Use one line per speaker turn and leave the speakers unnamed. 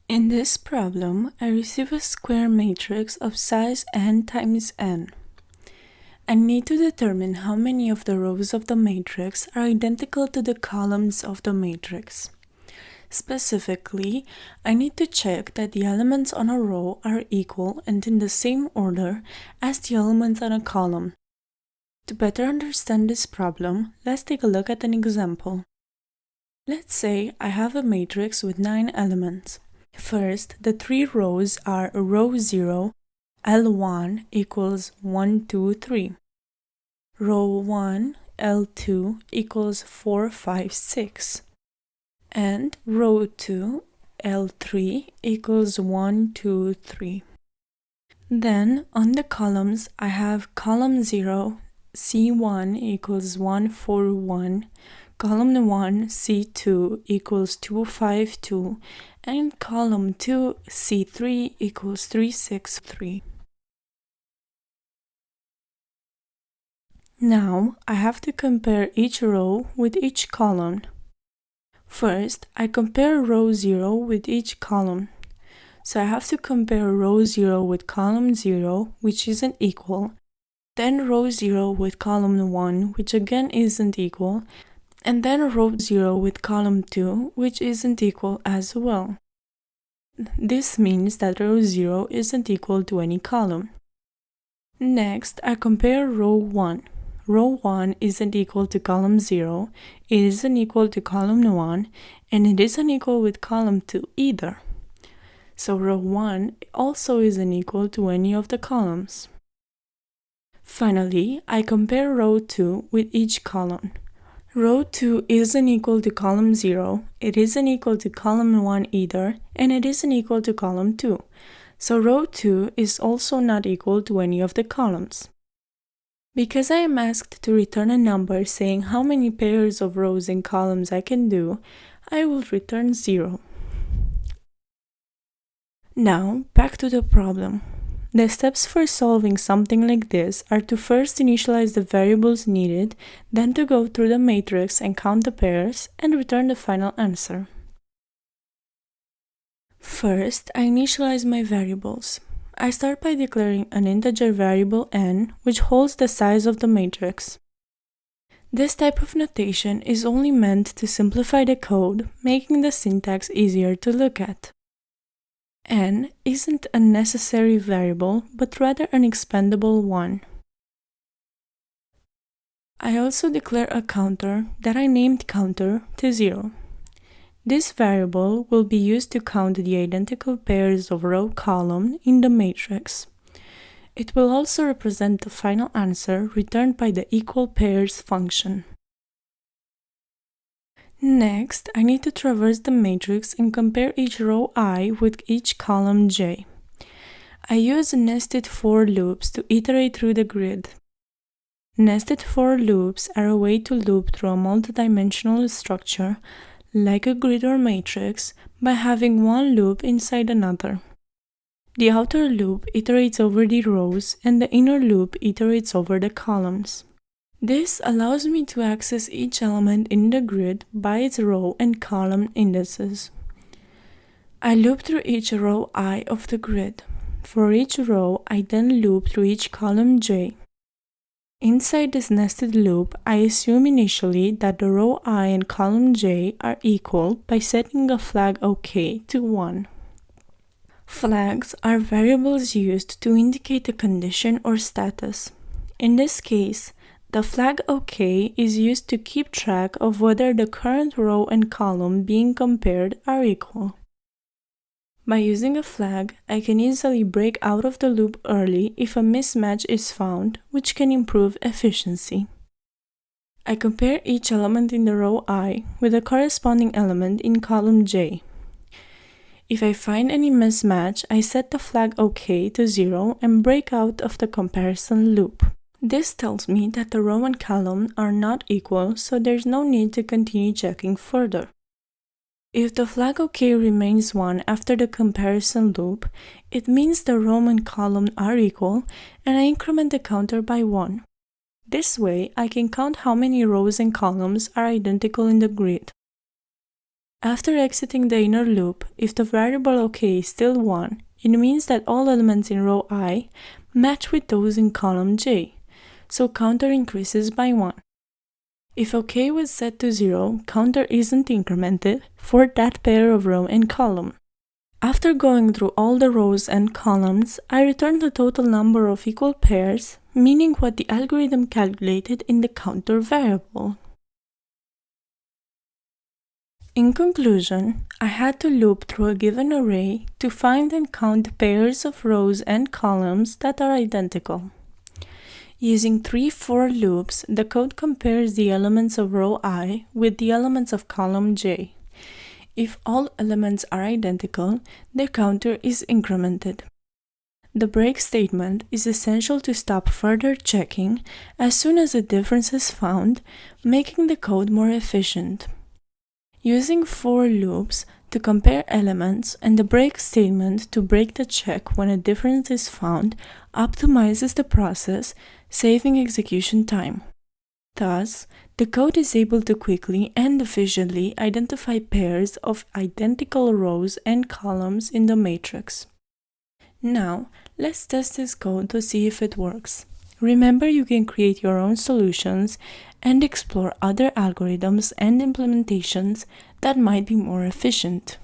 In this problem, I receive a square matrix of size n times n. I need to determine how many of the rows of the matrix are identical to the columns of the matrix. Specifically, I need to check that the elements on a row are equal and in the same order as the elements on a column. To better understand this problem, let's take a look at an example. Let's say I have a matrix with 9 elements. First, the 3 rows are row 0, L1 equals 1, 2, 3. Row 1, L2 equals 4, 5, 6. And row 2, L3 equals 1, 2, 3. Then, on the columns, I have column 0, C1 equals 1, 4, 1. Column 1, C2 equals 2, 5, 2, and column 2, C3 equals 3, 6, 3. Now, I have to compare each row with each column. First, I compare row 0 with each column. So I have to compare row 0 with column 0, which isn't equal, then row 0 with column 1, which again isn't equal, and then row 0 with column 2, which isn't equal as well. This means that row 0 isn't equal to any column. Next, I compare row 1. Row 1 isn't equal to column 0, it isn't equal to column 1, and it isn't equal with column 2 either. So row 1 also isn't equal to any of the columns. Finally, I compare row 2 with each column. Row 2 isn't equal to column 0, it isn't equal to column 1 either, and it isn't equal to column 2. So row 2 is also not equal to any of the columns. Because I am asked to return a number saying how many pairs of rows and columns I can do, I will return 0. Now, back to the problem. The steps for solving something like this are to first initialize the variables needed, then to go through the matrix and count the pairs, and return the final answer. First, I initialize my variables. I start by declaring an integer variable n, which holds the size of the matrix. This type of notation is only meant to simplify the code, making the syntax easier to look at. N isn't a necessary variable, but rather an expendable one. I also declare a counter that I named counter to 0. This variable will be used to count the identical pairs of row-column in the matrix. It will also represent the final answer returned by the equal pairs function. Next, I need to traverse the matrix and compare each row I with each column j. I use nested for loops to iterate through the grid. Nested for loops are a way to loop through a multidimensional structure, like a grid or matrix, by having one loop inside another. The outer loop iterates over the rows, and the inner loop iterates over the columns. This allows me to access each element in the grid by its row and column indices. I loop through each row I of the grid. For each row, I then loop through each column j. Inside this nested loop, I assume initially that the row I and column j are equal by setting a flag OK to 1. Flags are variables used to indicate a condition or status. In this case, the flag OK is used to keep track of whether the current row and column being compared are equal. By using a flag, I can easily break out of the loop early if a mismatch is found, which can improve efficiency. I compare each element in the row I with a corresponding element in column j. If I find any mismatch, I set the flag OK to 0 and break out of the comparison loop. This tells me that the row and column are not equal, so there's no need to continue checking further. If the flag OK remains 1 after the comparison loop, it means the row and column are equal, and I increment the counter by 1. This way, I can count how many rows and columns are identical in the grid. After exiting the inner loop, if the variable OK is still 1, it means that all elements in row I match with those in column J, so counter increases by 1. If OK was set to 0, counter isn't incremented for that pair of row and column. After going through all the rows and columns, I return the total number of equal pairs, meaning what the algorithm calculated in the counter variable. In conclusion, I had to loop through a given array to find and count pairs of rows and columns that are identical. Using 3 for loops, the code compares the elements of row I with the elements of column J. If all elements are identical, the counter is incremented. The break statement is essential to stop further checking as soon as a difference is found, making the code more efficient. Using for loops to compare elements and the break statement to break the check when a difference is found optimizes the process, saving execution time. Thus, the code is able to quickly and efficiently identify pairs of identical rows and columns in the matrix. Now, let's test this code to see if it works. Remember, you can create your own solutions and explore other algorithms and implementations that might be more efficient.